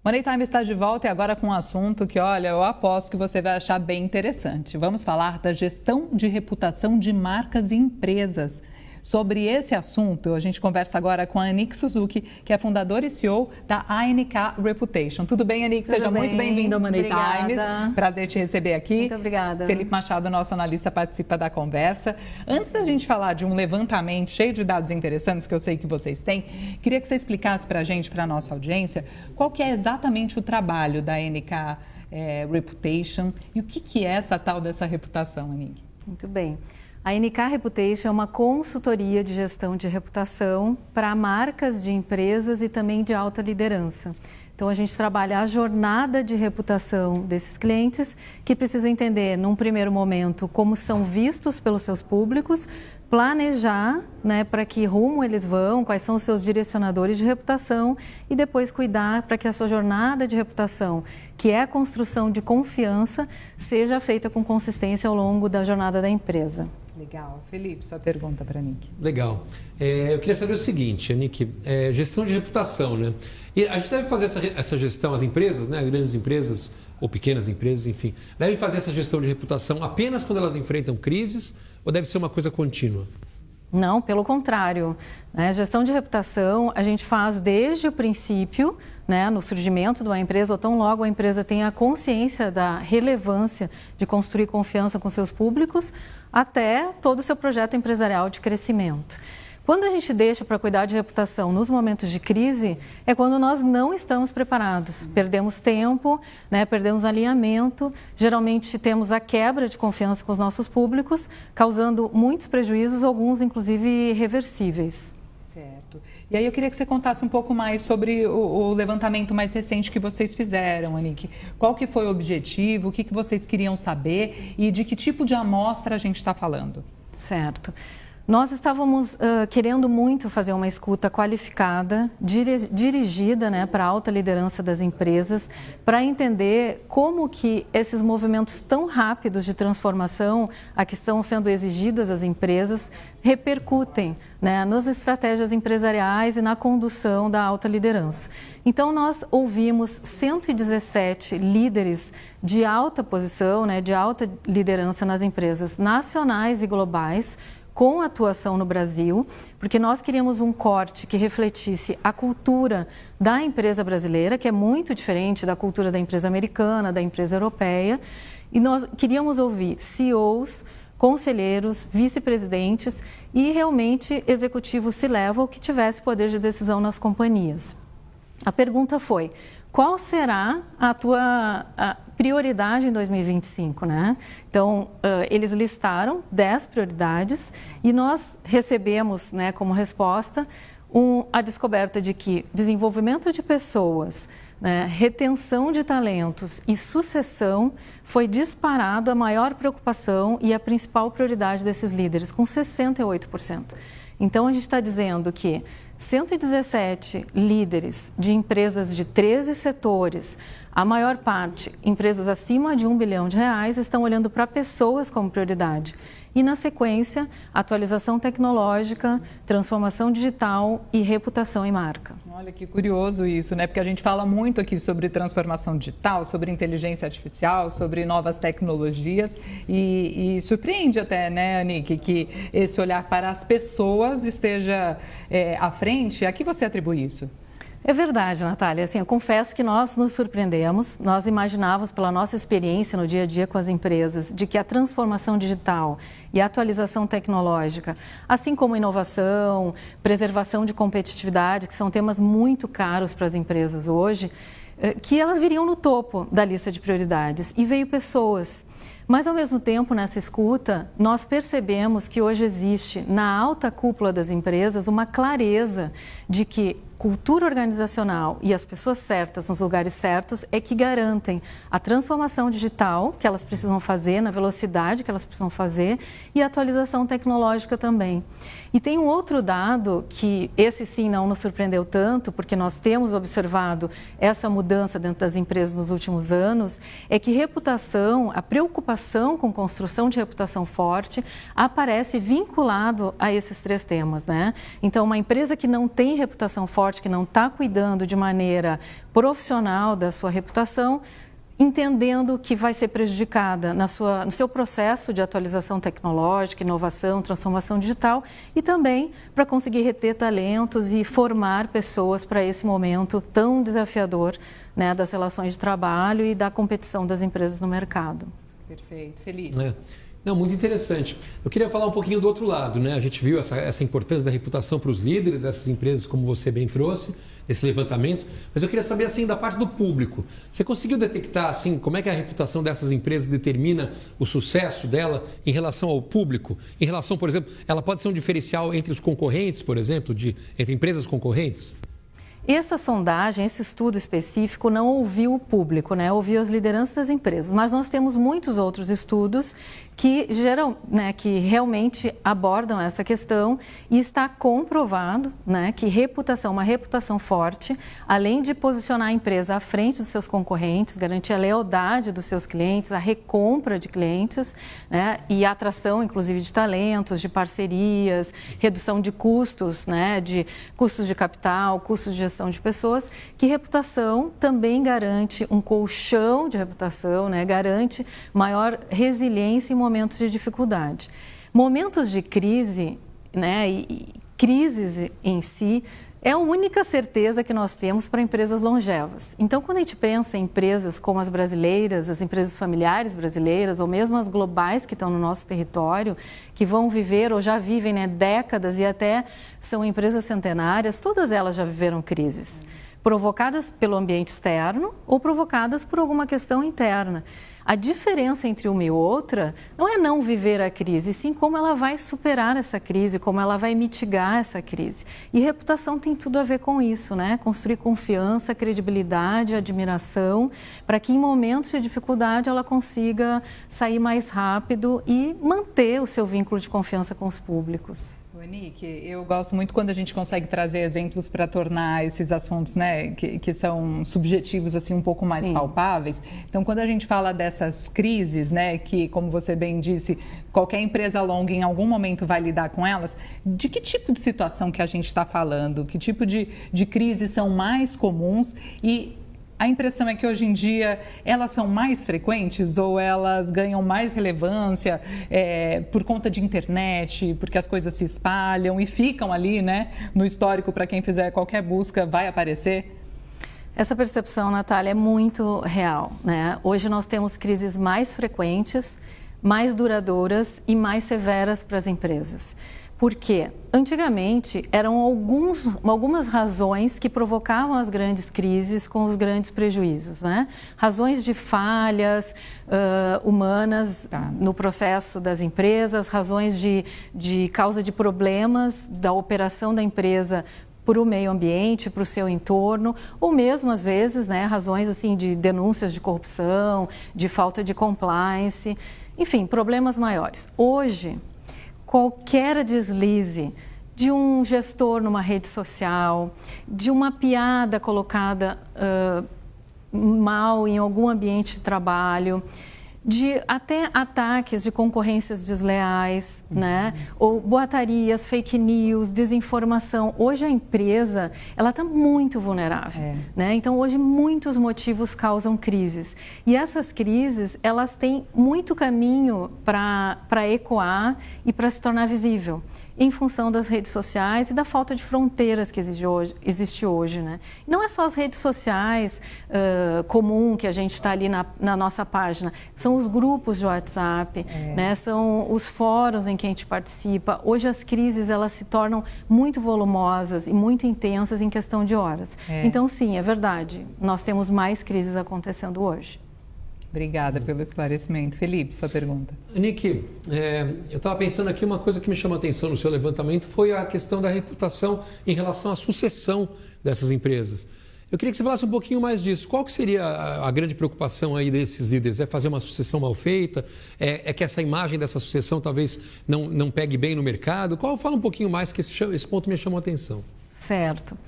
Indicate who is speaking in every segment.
Speaker 1: Money Time está de volta e agora com um assunto que, olha, eu aposto que você vai achar bem interessante. Vamos falar da gestão de reputação de marcas e empresas. Sobre esse assunto, a gente conversa agora com a Annick Suzuki, que é fundadora e CEO da ANK Reputation. Tudo bem, Annick? Seja muito bem-vinda ao Money Times. Prazer te receber aqui.
Speaker 2: Muito obrigada.
Speaker 1: Felipe Machado, nosso analista, participa da conversa. Antes da gente falar de um levantamento cheio de dados interessantes que eu sei que vocês têm, queria que você explicasse para a gente, para a nossa audiência, qual que é exatamente o trabalho da ANK Reputation e o que é essa tal dessa reputação, Annick?
Speaker 2: Muito bem. A ANK Reputation é uma consultoria de gestão de reputação para marcas de empresas e também de alta liderança. Então, a gente trabalha a jornada de reputação desses clientes que precisam entender, num primeiro momento, como são vistos pelos seus públicos, planejar, para que rumo eles vão, quais são os seus direcionadores de reputação e depois cuidar para que a sua jornada de reputação, que é a construção de confiança, seja feita com consistência ao longo da jornada da empresa.
Speaker 1: Legal. Felipe, sua pergunta para a Annick.
Speaker 3: Legal. Eu queria saber o seguinte, Annick, gestão de reputação, né? E a gente deve fazer essa gestão, as empresas, né, grandes empresas ou pequenas empresas, enfim, devem fazer essa gestão de reputação apenas quando elas enfrentam crises ou deve ser uma coisa contínua?
Speaker 2: Não, pelo contrário. Gestão de reputação a gente faz desde o princípio, no surgimento de uma empresa, ou tão logo a empresa tenha consciência da relevância de construir confiança com seus públicos, até todo o seu projeto empresarial de crescimento. Quando a gente deixa para cuidar de reputação nos momentos de crise, é quando nós não estamos preparados. Perdemos tempo, perdemos alinhamento, geralmente temos a quebra de confiança com os nossos públicos, causando muitos prejuízos, alguns inclusive irreversíveis.
Speaker 1: Certo. E aí eu queria que você contasse um pouco mais sobre o levantamento mais recente que vocês fizeram, Annick. Qual que foi o objetivo, o que vocês queriam saber e de que tipo de amostra a gente está falando?
Speaker 2: Certo. Nós estávamos querendo muito fazer uma escuta qualificada, dirigida para a alta liderança das empresas, para entender como que esses movimentos tão rápidos de transformação a que estão sendo exigidas as empresas repercutem nas estratégias empresariais e na condução da alta liderança. Então, nós ouvimos 117 líderes de alta posição, de alta liderança nas empresas nacionais e globais, com atuação no Brasil, porque nós queríamos um corte que refletisse a cultura da empresa brasileira, que é muito diferente da cultura da empresa americana, da empresa europeia, e nós queríamos ouvir CEOs, conselheiros, vice-presidentes e realmente executivos C-level que tivesse poder de decisão nas companhias. A pergunta foi: qual será a tua prioridade em 2025, Então, eles listaram 10 prioridades e nós recebemos, como resposta, a descoberta de que desenvolvimento de pessoas, retenção de talentos e sucessão foi disparado a maior preocupação e a principal prioridade desses líderes, com 68%. Então, a gente está dizendo que 117 líderes de empresas de 13 setores, a maior parte empresas acima de R$1 bilhão, estão olhando para pessoas como prioridade. E, na sequência, atualização tecnológica, transformação digital e reputação e marca.
Speaker 1: Olha que curioso isso, Porque a gente fala muito aqui sobre transformação digital, sobre inteligência artificial, sobre novas tecnologias e surpreende até, Annick, que esse olhar para as pessoas esteja à frente. A que você atribui isso?
Speaker 2: É verdade, Natália. Assim, eu confesso que nós nos surpreendemos. Nós imaginávamos, pela nossa experiência no dia a dia com as empresas, de que a transformação digital e a atualização tecnológica, assim como inovação, preservação de competitividade, que são temas muito caros para as empresas hoje, que elas viriam no topo da lista de prioridades. E veio pessoas. Mas, ao mesmo tempo, nessa escuta, nós percebemos que hoje existe, na alta cúpula das empresas, uma clareza de que cultura organizacional e as pessoas certas nos lugares certos é que garantem a transformação digital que elas precisam fazer, na velocidade que elas precisam fazer e a atualização tecnológica também. E tem um outro dado que esse sim não nos surpreendeu tanto, porque nós temos observado essa mudança dentro das empresas nos últimos anos, é que reputação, a preocupação com construção de reputação forte aparece vinculado a esses três temas, Então, uma empresa que não tem reputação forte forte, que não está cuidando de maneira profissional da sua reputação, entendendo que vai ser prejudicada no seu processo de atualização tecnológica, inovação, transformação digital e também para conseguir reter talentos e formar pessoas para esse momento tão desafiador, né, das relações de trabalho e da competição das empresas no mercado.
Speaker 1: Perfeito. Felipe.
Speaker 3: Não, muito interessante. Eu queria falar um pouquinho do outro lado, né? A gente viu essa importância da reputação para os líderes dessas empresas, como você bem trouxe, esse levantamento, mas eu queria saber, assim, da parte do público. Você conseguiu detectar, assim, como é que a reputação dessas empresas determina o sucesso dela em relação ao público? Em relação, por exemplo, ela pode ser um diferencial entre os concorrentes, por exemplo, entre empresas concorrentes?
Speaker 2: Essa sondagem, esse estudo específico, não ouviu o público, né? Ouviu as lideranças das empresas, mas nós temos muitos outros estudos que que realmente abordam essa questão e está comprovado, né, que uma reputação forte, além de posicionar a empresa à frente dos seus concorrentes, garantir a lealdade dos seus clientes, a recompra de clientes, né, e a atração, inclusive, de talentos, de parcerias, redução de custos, né, de custos de capital, custos de gestão de pessoas, que reputação também garante um colchão de reputação, né, garante maior resiliência em momentos de dificuldade. Momentos de crise, né, e crises em si, é a única certeza que nós temos para empresas longevas. Então, quando a gente pensa em empresas como as brasileiras, as empresas familiares brasileiras, ou mesmo as globais que estão no nosso território, que vão viver ou já vivem, né, décadas e até são empresas centenárias, todas elas já viveram crises, provocadas pelo ambiente externo ou provocadas por alguma questão interna. A diferença entre uma e outra não é não viver a crise, sim como ela vai superar essa crise, como ela vai mitigar essa crise. E reputação tem tudo a ver com isso, né? Construir confiança, credibilidade, admiração, para que em momentos de dificuldade ela consiga sair mais rápido e manter o seu vínculo de confiança com os públicos.
Speaker 1: Nick, eu gosto muito quando a gente consegue trazer exemplos para tornar esses assuntos, né, que são subjetivos, assim, um pouco mais palpáveis. Então, quando a gente fala dessas crises, né, que, como você bem disse, qualquer empresa longa em algum momento vai lidar com elas, de que tipo de situação que a gente está falando? Que tipo de crises são mais comuns? E a impressão é que hoje em dia elas são mais frequentes ou elas ganham mais relevância por conta de internet, porque as coisas se espalham e ficam ali, né, no histórico, para quem fizer qualquer busca vai aparecer?
Speaker 2: Essa percepção, Natália, é muito real, né? Hoje nós temos crises mais frequentes, mais duradouras e mais severas para as empresas. Porque antigamente eram algumas razões que provocavam as grandes crises com os grandes prejuízos, né? Razões de falhas humanas no processo das empresas, razões de causa de problemas da operação da empresa para o meio ambiente, para o seu entorno, ou mesmo, às vezes, né, razões assim, de denúncias de corrupção, de falta de compliance, enfim, problemas maiores. Hoje, qualquer deslize de um gestor numa rede social, de uma piada colocada mal em algum ambiente de trabalho, de até ataques de concorrências desleais, né? Ou boatarias, fake news, desinformação. Hoje a empresa, ela está muito vulnerável, né? Então hoje muitos motivos causam crises. E essas crises, elas têm muito caminho para ecoar e para se tornar visível, em função das redes sociais e da falta de fronteiras que existe hoje, né? Não é só as redes sociais comum que a gente está ali na nossa página, são os grupos de WhatsApp, né? São os fóruns em que a gente participa. Hoje as crises, elas se tornam muito volumosas e muito intensas em questão de horas. Então sim, é verdade, nós temos mais crises acontecendo hoje.
Speaker 1: Obrigada pelo esclarecimento. Felipe, sua pergunta.
Speaker 3: Nick, eu estava pensando aqui, uma coisa que me chamou a atenção no seu levantamento foi a questão da reputação em relação à sucessão dessas empresas. Eu queria que você falasse um pouquinho mais disso. Qual que seria a grande preocupação aí desses líderes? É fazer uma sucessão mal feita? É que essa imagem dessa sucessão talvez não pegue bem no mercado? Fala um pouquinho mais, que esse ponto me chamou a atenção.
Speaker 2: Certo.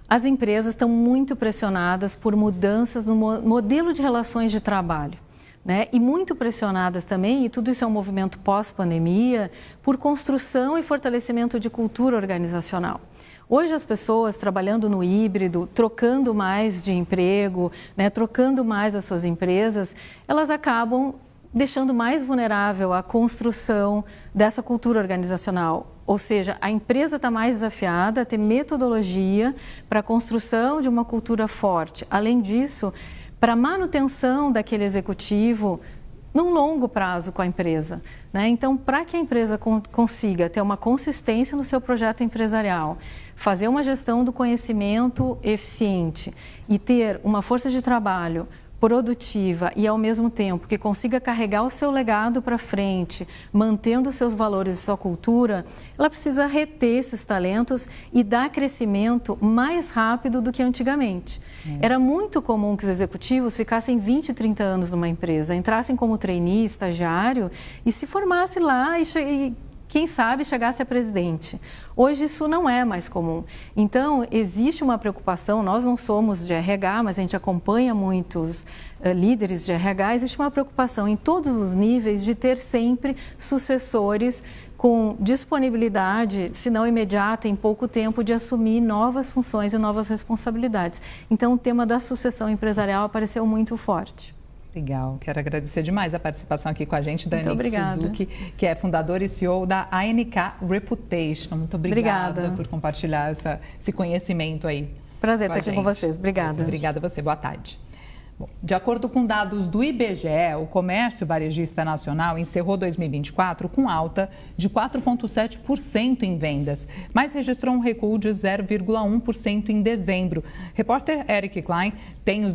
Speaker 2: As empresas estão muito pressionadas por mudanças no modelo de relações de trabalho, né? E muito pressionadas também, e tudo isso é um movimento pós-pandemia, por construção e fortalecimento de cultura organizacional. Hoje as pessoas trabalhando no híbrido, trocando mais de emprego, né, trocando mais as suas empresas, elas acabam deixando mais vulnerável a construção dessa cultura organizacional. Ou seja, a empresa está mais desafiada a ter metodologia para a construção de uma cultura forte. Além disso, para a manutenção daquele executivo num longo prazo com a empresa, né? Então, para que a empresa consiga ter uma consistência no seu projeto empresarial, fazer uma gestão do conhecimento eficiente e ter uma força de trabalho produtiva e, ao mesmo tempo, que consiga carregar o seu legado para frente, mantendo os seus valores e sua cultura, ela precisa reter esses talentos e dar crescimento mais rápido do que antigamente. Era muito comum que os executivos ficassem 20, 30 anos numa empresa, entrassem como trainee, estagiário e se formassem lá e quem sabe chegasse a presidente. Hoje isso não é mais comum. Então, existe uma preocupação, nós não somos de RH, mas a gente acompanha muitos líderes de RH, existe uma preocupação em todos os níveis de ter sempre sucessores com disponibilidade, se não imediata, em pouco tempo, de assumir novas funções e novas responsabilidades. Então, o tema da sucessão empresarial apareceu muito forte.
Speaker 1: Legal, quero agradecer demais a participação aqui com a gente da Annick Suzuki, que é fundadora e CEO da ANK Reputation. Muito obrigada por compartilhar esse conhecimento aí.
Speaker 2: Prazer estar aqui com vocês. Obrigada.
Speaker 1: Obrigada a você. Boa tarde. Bom, de acordo com dados do IBGE, o comércio varejista nacional encerrou 2024 com alta de 4,7% em vendas, mas registrou um recuo de 0,1% em dezembro. Repórter Eric Klein tem os